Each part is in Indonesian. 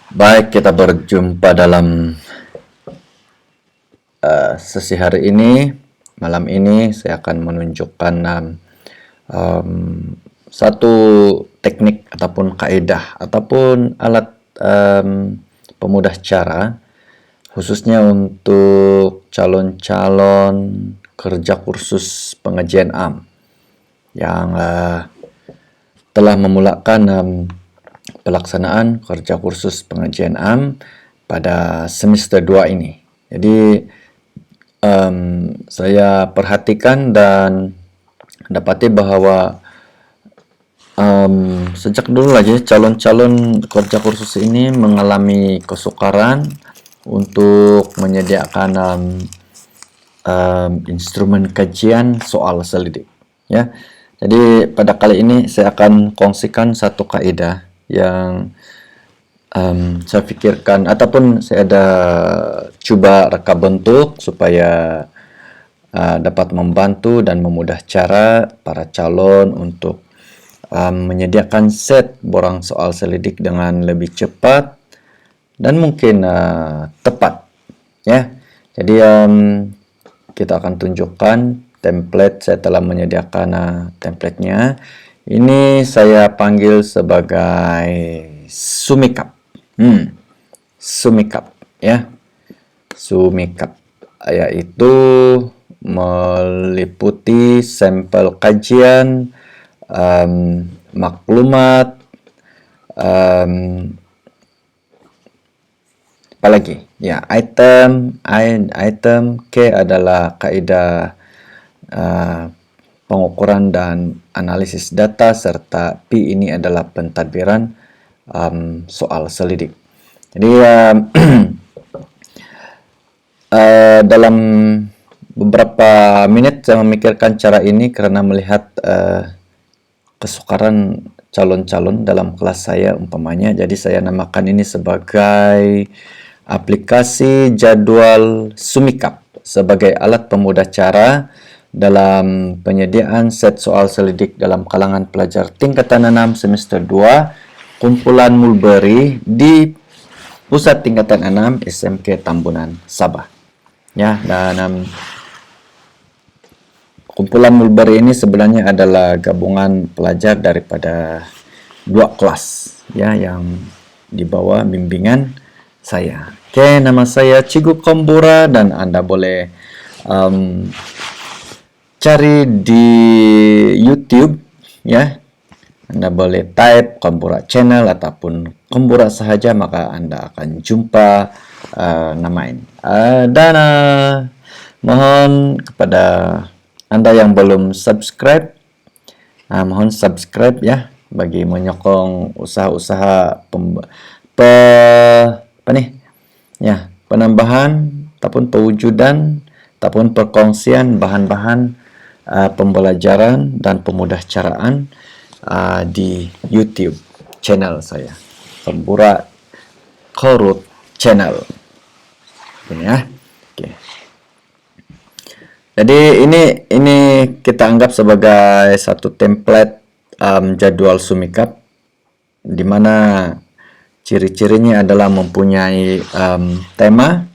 Baik, kita berjumpa dalam sesi hari ini. Malam ini saya akan menunjukkan um, satu teknik ataupun kaidah ataupun alat pemudah cara khususnya untuk calon-calon kerja kursus pengajian AM yang telah memulakan pelaksanaan kerja kursus pengajian AM pada semester 2 ini. Jadi saya perhatikan dan dapati bahwa sejak dulu lagi calon-calon kerja kursus ini mengalami kesukaran untuk menyediakan instrumen kajian soal selidik. Ya, jadi pada kali ini saya akan kongsikan satu kaidah yang saya pikirkan ataupun saya ada coba reka bentuk supaya dapat membantu dan memudah cara para calon untuk menyediakan set borang soal selidik dengan lebih cepat dan mungkin tepat, ya. Jadi kita akan tunjukkan template. Saya telah menyediakan templatenya. Ini saya panggil sebagai Sumikap. Sumikap, ya. Sumikap yaitu meliputi sampel kajian, maklumat, apalagi ya, item. K adalah kaidah pengukuran dan analisis data, serta P ini adalah pentadbiran soal selidik. Jadi dalam beberapa menit saya memikirkan cara ini karena melihat kesukaran calon-calon dalam kelas saya umpamanya. Jadi saya namakan ini sebagai aplikasi jadwal Sumikap sebagai alat pemudah cara dalam penyediaan set soal selidik dalam kalangan pelajar tingkatan 6 semester 2 kumpulan Mulberry di Pusat Tingkatan 6 SMK Tambunan, Sabah. Ya, dan kumpulan Mulberry ini sebenarnya adalah gabungan pelajar daripada dua kelas, ya, yang di bawah bimbingan saya. Oke, nama saya Cigu Kombura dan Anda boleh cari di YouTube, ya. Anda boleh type Kombura Channel ataupun Kombura sahaja, maka Anda akan jumpa nama ini. Dan mohon kepada Anda yang belum subscribe, mohon subscribe, ya, bagi menyokong usaha-usaha penambahan ataupun pewujudan ataupun perkongsian bahan-bahan pembelajaran dan pemudah caraan di YouTube channel saya, Kombura Korut Channel. Ini, ya. Oke. Jadi ini kita anggap sebagai satu template jadwal Sumikap, di mana ciri-cirinya adalah mempunyai tema,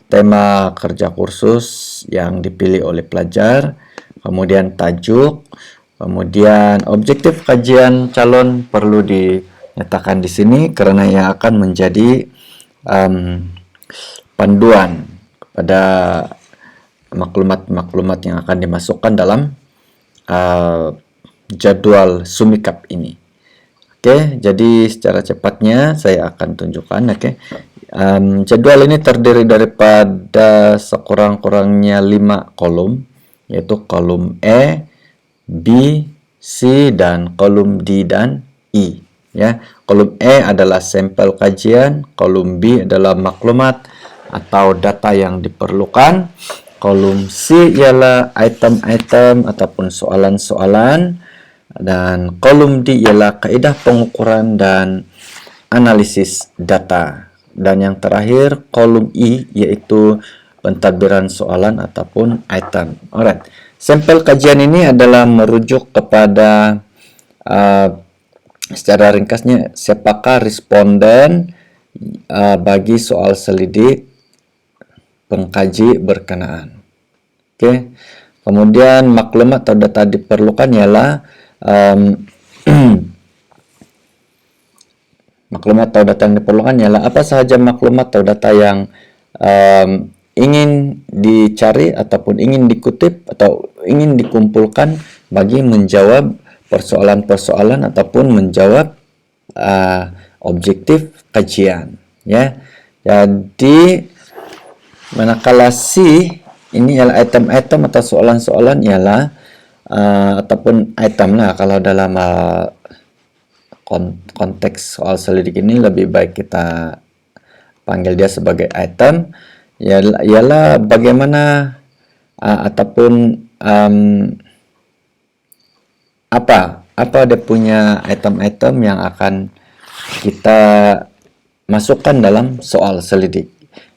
tema kerja kursus yang dipilih oleh pelajar, kemudian tajuk, kemudian objektif kajian calon perlu dinyatakan di sini karena yang akan menjadi panduan kepada maklumat-maklumat yang akan dimasukkan dalam jadwal Sumikap ini. Oke, jadi secara cepatnya saya akan tunjukkan. Oke, jadwal ini terdiri daripada sekurang-kurangnya 5 kolom, yaitu kolom E, B, C, dan kolom D dan E. Ya, kolom E adalah sampel kajian, kolom B adalah maklumat atau data yang diperlukan, kolom C ialah item-item ataupun soalan-soalan, dan kolom D ialah kaidah pengukuran dan analisis data, dan yang terakhir kolom E yaitu pentadbiran soalan ataupun item. Alright, sampel kajian ini adalah merujuk kepada secara ringkasnya, siapakah responden bagi soal selidik pengkaji berkenaan. Oke. Kemudian maklumat atau data diperlukan ialah maklumat atau data yang diperlukan ialah apa sahaja maklumat atau data yang ingin dicari ataupun ingin dikutip atau ingin dikumpulkan bagi menjawab persoalan-persoalan ataupun menjawab objektif kajian, ya. Jadi manakala ini ialah item-item atau soalan-soalan ialah ataupun item lah, kalau dalam konteks soal selidik ini lebih baik kita panggil dia sebagai item, ialah bagaimana ataupun apa dia punya item-item yang akan kita masukkan dalam soal selidik.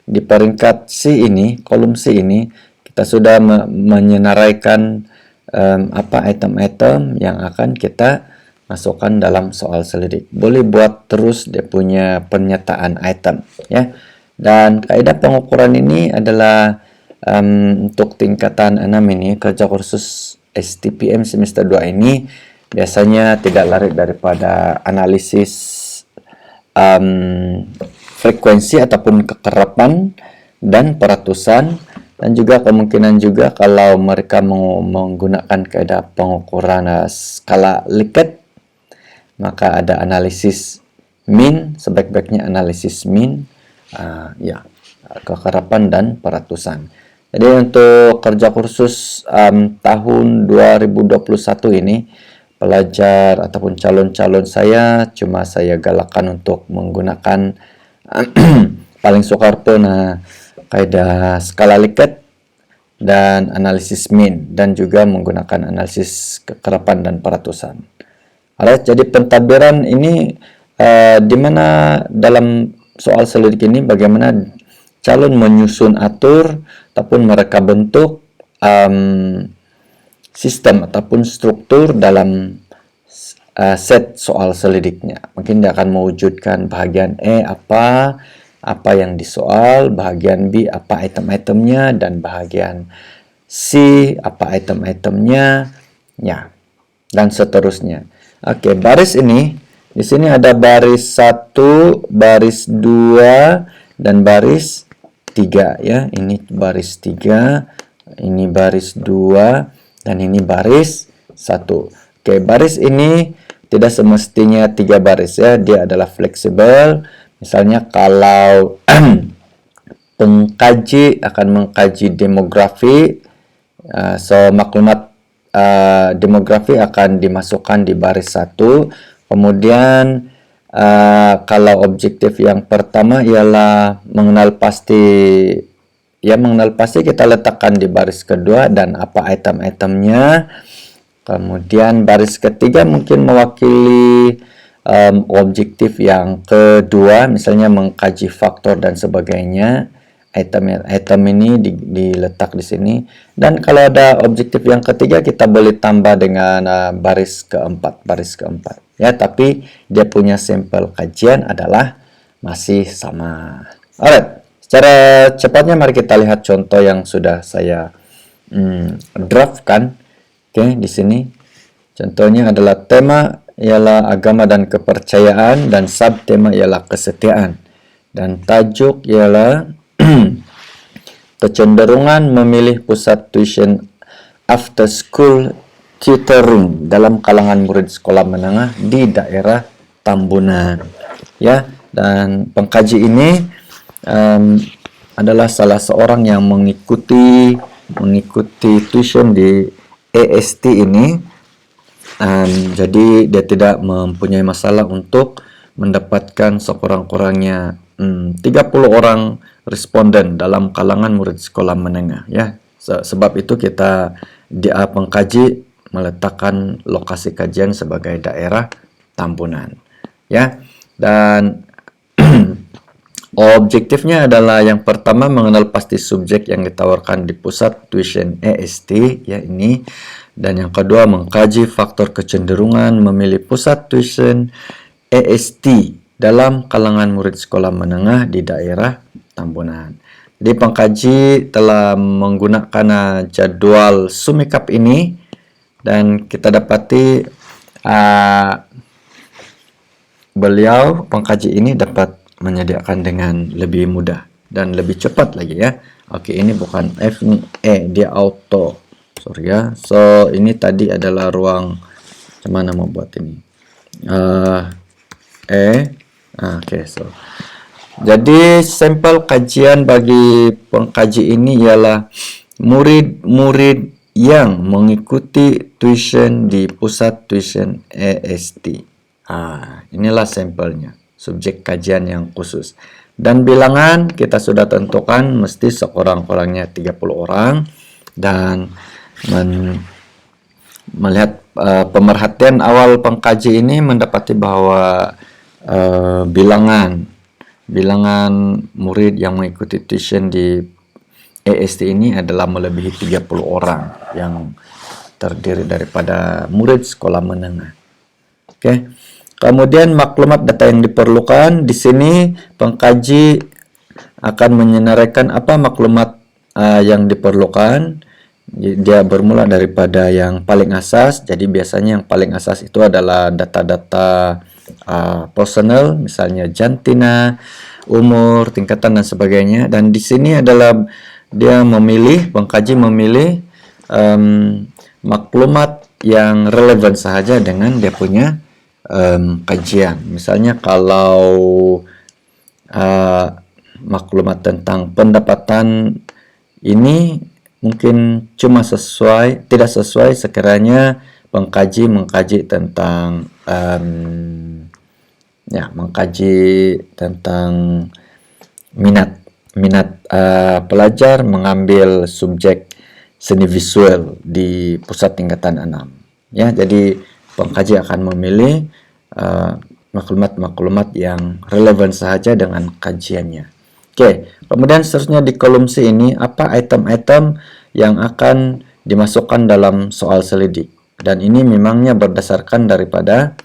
Di peringkat C ini, kolom C ini, kita sudah menyenaraikan apa item-item yang akan kita masukkan dalam soal selidik. Boleh buat terus dia punya pernyataan item, ya. Dan kaidah pengukuran ini adalah untuk tingkatan 6 ini, kerja kursus STPM semester 2 ini biasanya tidak lari daripada analisis frekuensi ataupun kekerapan dan peratusan, dan juga kemungkinan juga kalau mereka menggunakan kaidah pengukuran skala Likert, maka ada analisis min, sebaik-baiknya analisis min, kekerapan dan peratusan. Jadi untuk kerja kursus tahun 2021 ini, pelajar ataupun calon-calon saya galakkan untuk menggunakan paling sukar pun kaidah skala Likert dan analisis min, dan juga menggunakan analisis kekerapan dan peratusan. Alright, jadi pentadbiran ini di mana dalam soal selidik ini bagaimana calon menyusun atur ataupun mereka bentuk sistem ataupun struktur dalam set soal selidiknya. Mungkin dia akan mewujudkan bahagian E apa yang disoal, bahagian B apa item-itemnya, dan bahagian C apa item-itemnya, ya, dan seterusnya. Oke, baris ini di sini ada baris 1, baris 2, dan baris 3, ya. Ini baris 3, ini baris 2, dan ini baris 1. Oke, baris ini tidak semestinya 3 baris, ya. Dia adalah fleksibel. Misalnya kalau pengkaji akan mengkaji demografi, maklumat demografi akan dimasukkan di baris 1. Kemudian kalau objektif yang pertama ialah mengenal pasti kita letakkan di baris kedua dan apa item-itemnya. Kemudian baris ketiga mungkin mewakili objektif yang kedua, misalnya mengkaji faktor dan sebagainya. Item ini diletak di sini, dan kalau ada objektif yang ketiga kita boleh tambah dengan baris keempat, ya, tapi dia punya sampel kajian adalah masih sama. Alright, secara cepatnya mari kita lihat contoh yang sudah saya draftkan. Oke, di sini contohnya adalah tema ialah agama dan kepercayaan, dan subtema ialah kesetiaan, dan tajuk ialah kecenderungan memilih pusat tuition after school tutoring dalam kalangan murid sekolah menengah di daerah Tambunan, ya. Dan pengkaji ini adalah salah seorang yang mengikuti tuition di AST ini, jadi dia tidak mempunyai masalah untuk mendapatkan sekurang-kurangnya 30 orang responden dalam kalangan murid sekolah menengah, ya. Sebab itu kita pengkaji meletakkan lokasi kajian sebagai daerah Tambunan, ya. Dan objektifnya adalah yang pertama mengenal pasti subjek yang ditawarkan di pusat tuition AST, ya, ini. Dan yang kedua, mengkaji faktor kecenderungan memilih pusat tuition AST dalam kalangan murid sekolah menengah di daerah Tambunan. Jadi pengkaji telah menggunakan jadwal Sumikap ini, dan kita dapati beliau pengkaji ini dapat menyediakan dengan lebih mudah dan lebih cepat lagi ya. Oke, ini bukan F, ini E, dia auto. Sorry ya. So, ini tadi adalah ruang, gimana mau buat ini? Oke, so. Jadi, sampel kajian bagi pengkaji ini ialah murid-murid yang mengikuti tuition di pusat tuition AST. Inilah sampelnya, subjek kajian yang khusus. Dan bilangan kita sudah tentukan mesti sekurang-kurangnya 30 orang. Dan melihat pemerhatian awal pengkaji ini mendapati bahwa bilangan murid yang mengikuti tuition di AST ini adalah melebihi 30 orang yang terdiri daripada murid sekolah menengah. Oke. Kemudian maklumat data yang diperlukan di sini pengkaji akan menyenaraikan apa maklumat yang diperlukan. Dia bermula daripada yang paling asas. Jadi biasanya yang paling asas itu adalah data-data personal, misalnya jantina, umur, tingkatan dan sebagainya. Dan di sini adalah dia pengkaji memilih maklumat yang relevan sahaja dengan dia punya kajian. Misalnya kalau maklumat tentang pendapatan ini mungkin tidak sesuai sekiranya pengkaji mengkaji tentang minat pelajar mengambil subjek seni visual di pusat tingkatan 6. Ya, jadi pengkaji akan memilih maklumat-maklumat yang relevan sahaja dengan kajiannya. Oke, kemudian seterusnya di kolom C ini, apa item-item yang akan dimasukkan dalam soal selidik. Dan ini memangnya berdasarkan daripada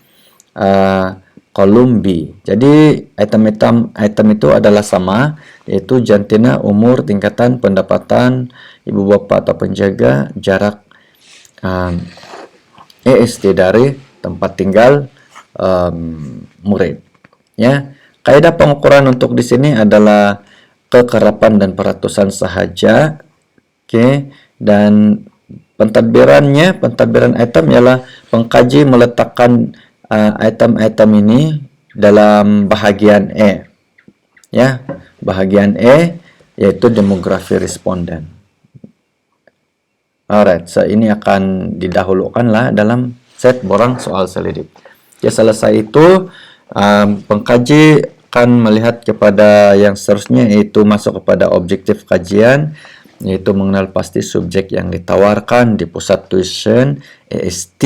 kolom B. Jadi item itu adalah sama, yaitu jantina, umur, tingkatan, pendapatan, ibu bapak atau penjaga, jarak AST dari tempat tinggal murid. Ya, kaidah pengukuran untuk di sini adalah kekerapan dan peratusan sahaja. Oke, dan pentadbiran item ialah pengkaji meletakkan item-item ini dalam bahagian E. Ya, bahagian E yaitu demografi responden. Alright, so ini akan didahulukanlah dalam set borang soal selidik. Ya, selesai itu pengkaji akan melihat kepada yang seterusnya, yaitu masuk kepada objektif kajian, yaitu mengenal pasti subjek yang ditawarkan di pusat tuition AST.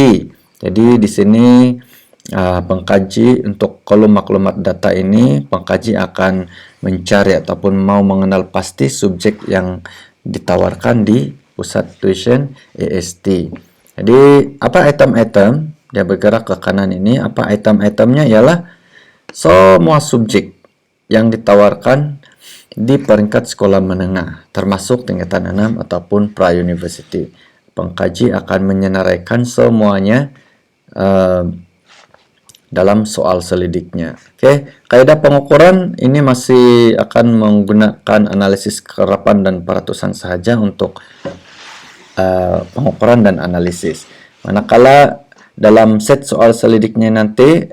Jadi di sini pengkaji untuk kolom maklumat data ini, pengkaji akan mencari ataupun mau mengenal pasti subjek yang ditawarkan di pusat tuition AST. Jadi apa item-item? Dia bergerak ke kanan ini. Apa item-itemnya? Ialah semua subjek yang ditawarkan di peringkat sekolah menengah, termasuk tingkatan 6 ataupun pra-university. Pengkaji akan menyenaraikan semuanya dalam soal selidiknya. Oke, kaidah pengukuran ini masih akan menggunakan analisis kekerapan dan peratusan sahaja untuk pengukuran dan analisis. Manakala dalam set soal selidiknya nanti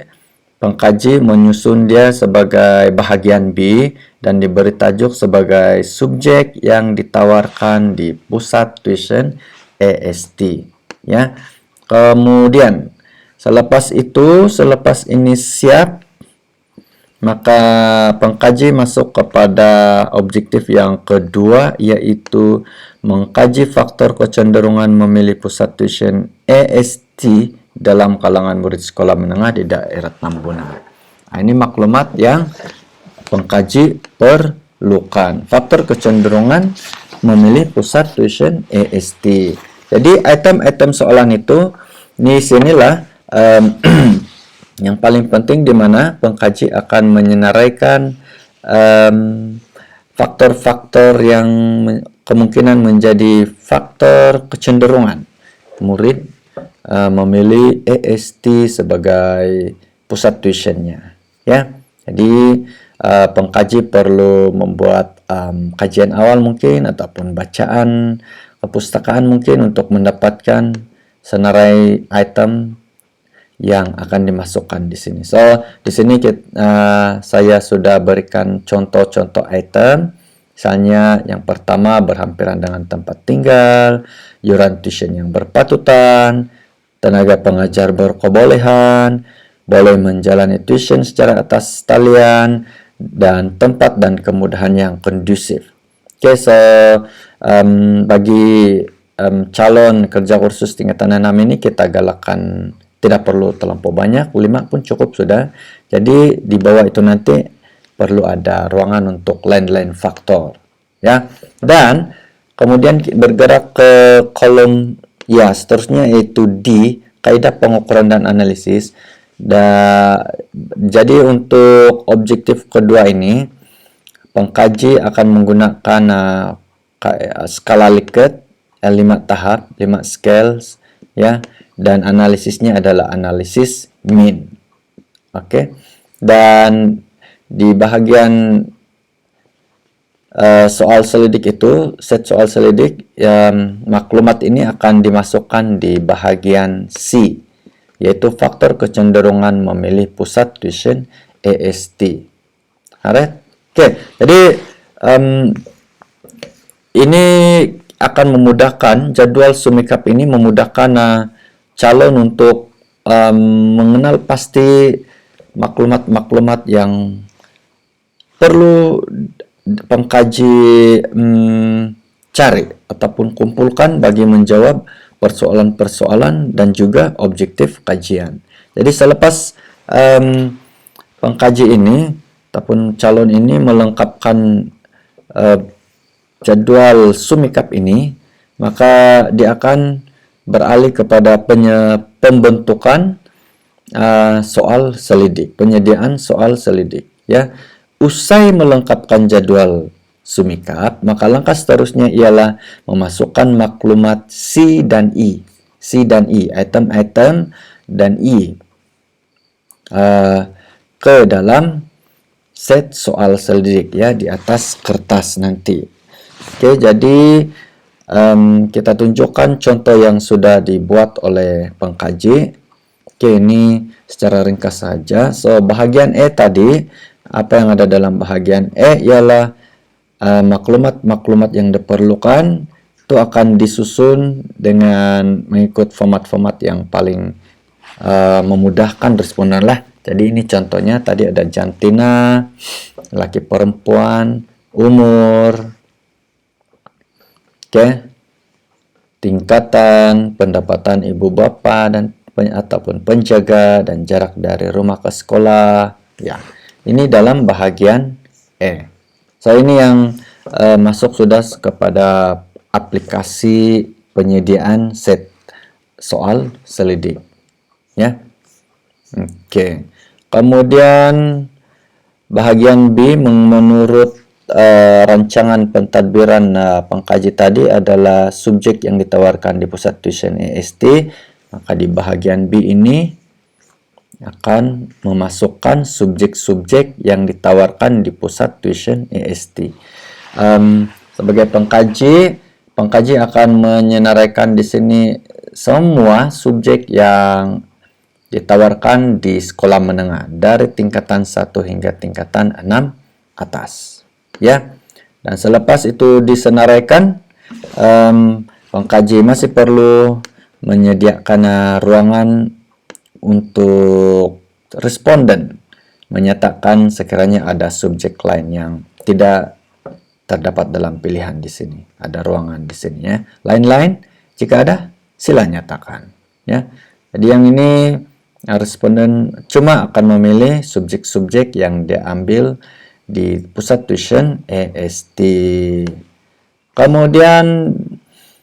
pengkaji menyusun dia sebagai bahagian B dan diberi tajuk sebagai subjek yang ditawarkan di pusat tuition AST. Ya, kemudian selepas ini siap, maka pengkaji masuk kepada objektif yang kedua, yaitu mengkaji faktor kecenderungan memilih pusat tuition AST dalam kalangan murid sekolah menengah di daerah Tambunan. Ini maklumat yang pengkaji perlukan. Faktor kecenderungan memilih pusat tuition AST. Jadi item-item soalan itu di sinilah yang paling penting, di mana pengkaji akan menyenaraikan faktor-faktor yang kemungkinan menjadi faktor kecenderungan murid memilih AST sebagai pusat tuitionnya, ya. Jadi pengkaji perlu membuat kajian awal mungkin, ataupun bacaan kepustakaan mungkin, untuk mendapatkan senarai item yang akan dimasukkan di sini. So, di sini saya sudah berikan contoh-contoh item. Misalnya yang pertama berhampiran dengan tempat tinggal, iuran tuition yang berpatutan, tenaga pengajar berkebolehan, boleh menjalani tuition secara atas talian, dan tempat dan kemudahan yang kondusif. Oke, so bagi calon kerja kursus tingkatan 6 ini kita galakkan tidak perlu terlampau banyak, 5 pun cukup sudah. Jadi di bawah itu nanti perlu ada ruangan untuk lain-lain faktor, ya. Dan kemudian bergerak ke kolom ya seterusnya, yaitu D, kaidah pengukuran dan analisis. Jadi untuk objektif kedua ini, pengkaji akan menggunakan skala Likert 5 tahap, 5 scales, ya. Dan analisisnya adalah analisis mean. Oke. Dan di bahagian soal selidik itu, set soal selidik, maklumat ini akan dimasukkan di bahagian C, yaitu faktor kecenderungan memilih pusat tuition AST. Alright. Oke. Jadi ini akan memudahkan, jadwal Sumikap ini memudahkan calon untuk mengenal pasti maklumat-maklumat yang perlu pengkaji cari ataupun kumpulkan bagi menjawab persoalan-persoalan dan juga objektif kajian. Jadi selepas pengkaji ini ataupun calon ini melengkapkan jadwal Sumikap ini, maka dia akan beralih kepada pembentukan soal selidik, penyediaan soal selidik, ya. Usai melengkapkan jadwal Sumikap, maka langkah seterusnya ialah memasukkan maklumat C dan I, item-item dan I ke dalam set soal selidik, ya, di atas kertas nanti. Oke, jadi kita tunjukkan contoh yang sudah dibuat oleh pengkaji. Oke, ini secara ringkas saja. So, bahagian E tadi, apa yang ada dalam bahagian E ialah maklumat-maklumat yang diperlukan itu akan disusun dengan mengikut format-format yang paling memudahkan responden lah. Jadi ini contohnya, tadi ada jantina, laki perempuan, umur, tingkatan, pendapatan ibu bapa dan ataupun penjaga, dan jarak dari rumah ke sekolah. Ya, ini dalam bahagian E. So, ini yang masuk sudah kepada aplikasi penyediaan set soal selidik, ya. Oke. Kemudian bahagian B, menurut rancangan pentadbiran pengkaji tadi adalah subjek yang ditawarkan di pusat tuition AST, maka di bahagian B ini akan memasukkan subjek-subjek yang ditawarkan di pusat tuition AST. Sebagai pengkaji akan menyenaraikan di sini semua subjek yang ditawarkan di sekolah menengah dari tingkatan 1 hingga tingkatan 6 atas. Ya, dan selepas itu disenaraikan, pengkaji masih perlu menyediakan ruangan untuk responden menyatakan sekiranya ada subjek lain yang tidak terdapat dalam pilihan di sini. Ada ruangan di sini, ya. Lain-lain jika ada, sila nyatakan, ya. Jadi yang ini responden cuma akan memilih subjek-subjek yang dia ambil di pusat tuition AST. Kemudian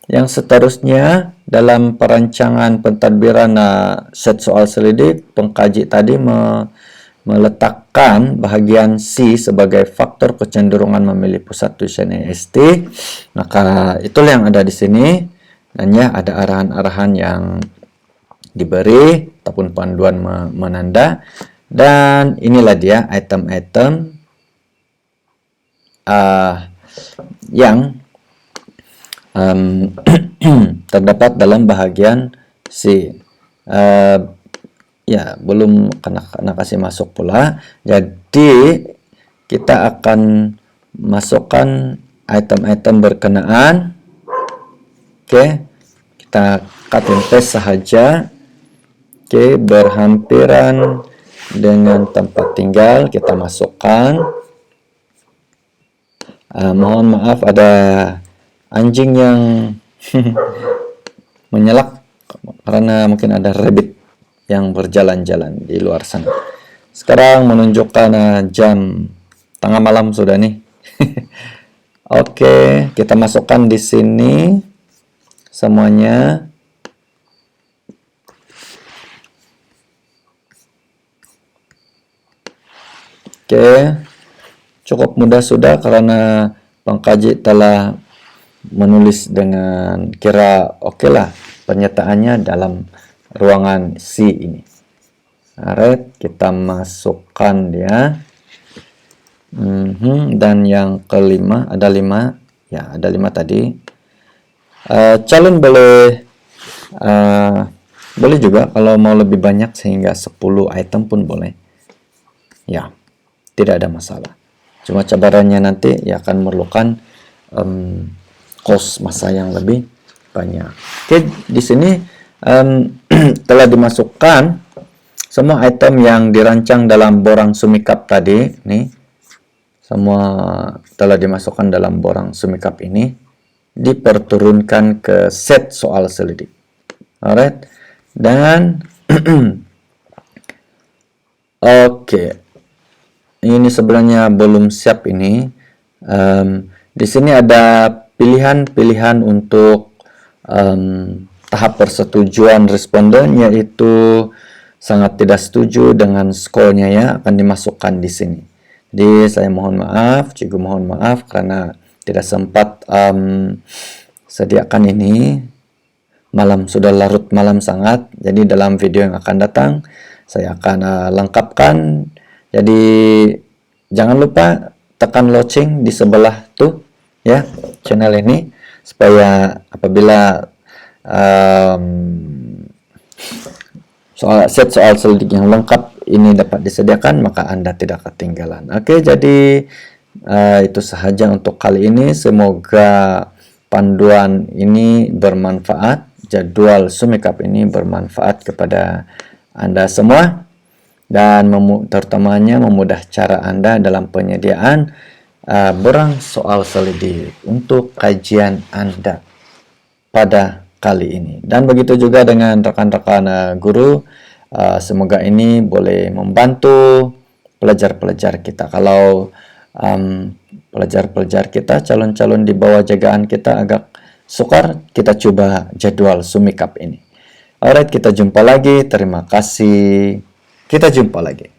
Yang seterusnya dalam perancangan pentadbiran set soal selidik, pengkaji tadi meletakkan bahagian C sebagai faktor kecenderungan memilih pusat tujuan EST. Maka itulah yang ada di sini, dan ya ada arahan-arahan yang diberi ataupun panduan menanda, dan inilah dia item-item yang terdapat dalam bahagian C. Ya, belum kena kasih masuk pula. Jadi kita akan masukkan item-item berkenaan. Oke, kita cut and paste sahaja. Oke, berhampiran dengan tempat tinggal kita masukkan. Mohon maaf ada anjing yang menyelak karena mungkin ada rabbit yang berjalan-jalan di luar sana. Sekarang menunjukkan jam tengah malam sudah nih. Oke, kita masukkan di sini semuanya. Oke, cukup mudah sudah karena pengkaji telah menulis dengan kira oke lah penyertaannya dalam ruangan C ini. Alright, kita masukkan dia. Dan yang kelima, ada 5. Ya, ada 5 tadi. Calon boleh juga kalau mau lebih banyak sehingga 10 item pun boleh. Ya, tidak ada masalah. Cuma cabarannya nanti ya akan memerlukan cost masa yang lebih banyak. Oke, di sini telah dimasukkan semua item yang dirancang dalam borang sumikap tadi. Nih, semua telah dimasukkan dalam borang sumikap ini, diperturunkan ke set soal selidik. Alright, dan oke, ini sebenarnya belum siap ini. Di sini ada pilihan-pilihan untuk tahap persetujuan responden, yaitu sangat tidak setuju dengan skornya ya, akan dimasukkan di sini. Jadi saya mohon maaf, cikgu mohon maaf karena tidak sempat sediakan ini. Malam sudah larut malam sangat, jadi dalam video yang akan datang saya akan lengkapkan. Jadi jangan lupa tekan lonceng di sebelah tuh ya channel ini, supaya apabila set soal selidik yang lengkap ini dapat disediakan, maka Anda tidak ketinggalan. Oke, jadi itu sahaja untuk kali ini. Semoga panduan ini bermanfaat, jadwal sumikap ini bermanfaat kepada Anda semua, dan terutamanya memudah cara Anda dalam penyediaan borang soal selidik untuk kajian Anda pada kali ini. Dan begitu juga dengan rekan-rekan guru, semoga ini boleh membantu pelajar-pelajar kita. Kalau pelajar-pelajar kita, calon-calon di bawah jagaan kita agak sukar, kita coba jadwal sumikap ini. Alright, kita jumpa lagi. Terima kasih. Kita jumpa lagi.